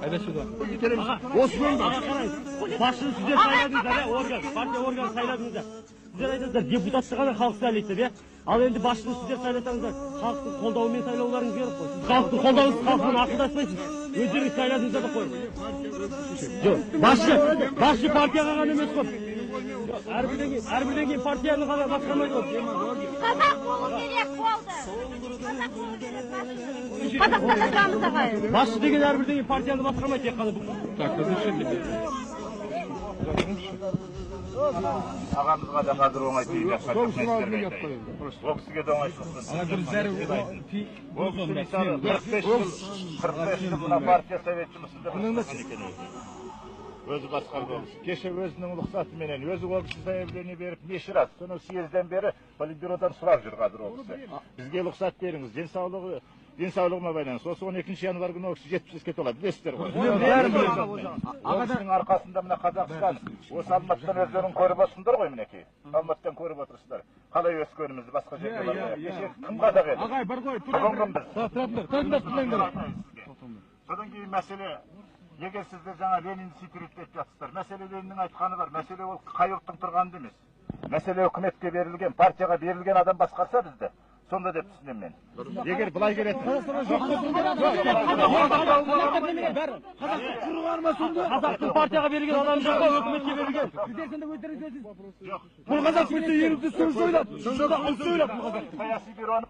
Ayda şurada. Osman başını sizler sayladınızlar ya, partiya organ sayladınızlar. Sizler aytasыздар, депутаттығаны халық сайлайды деп, ал енді басшыны сіздер сайласаңыздар, халықтың қолдауымен сайлауларыңыз керек қой. Сіз халықтың қолдауынсыз халықпен ақылдаспайсыз. Өздеріңіз сайладыңыздар да қой. Жоқ, басшы партияға ғана емес қой. Әрбірден кейін партияны ғана басқармайды ғой. Қазақ болу керек болды. Қазақ болу керек басшы. Қазақстанда тұрамыз ағай. Басшы деген әрбірден кейін партияны басқармайды тек қана. Так, разрешите. Ағамызға да қазір оңай тиіп жатқан жоқ нәрселерді айтайын. Ол кісіге де оңай шықсын. Ол кісі мысалы 45 жыл мына партия совет жұмысында басқарған екен өзі басқарған. Кеше өзінің рұқсатыменен өзі ол кісі заявление беріп неше раз, сонау съезден бері политбюродан сұрап жүр қазір ол кісі. Бізге рұқсат беріңіз, денсаулығыма байланысты. Осы 12 январ күні ол кісі 75-ке толады, білесіздер ғой. Ол кісінің арқасында мына Қазақстан, осы Алматыдан өздерің көріп отырсыңдар ғой мінекей. Алматыдан көріп отырсыздар. Қалай өскенімізді басқа жерге бармай. Кеше кім қадақ еді? Ағай, бір қой, содан кейін мәселе, егер сіздер жаңа Ленинді секретті жатсыздар, мәселе Лениннің айтқаны бар, мәселе ол қай ұлттың тұрғаны емес. Мәселе үкіметке берілген, партияға берілген адам басқарса бізді. Сонда деп түсінем мен. Егер былай келетін. Қазақтың партияға берілген адам жоқ па, өкіметке берілген. Бұл қазақ өте елді сөз ойлады. Сонда ұлт ойлады бұл қазақ. Саяси бюроны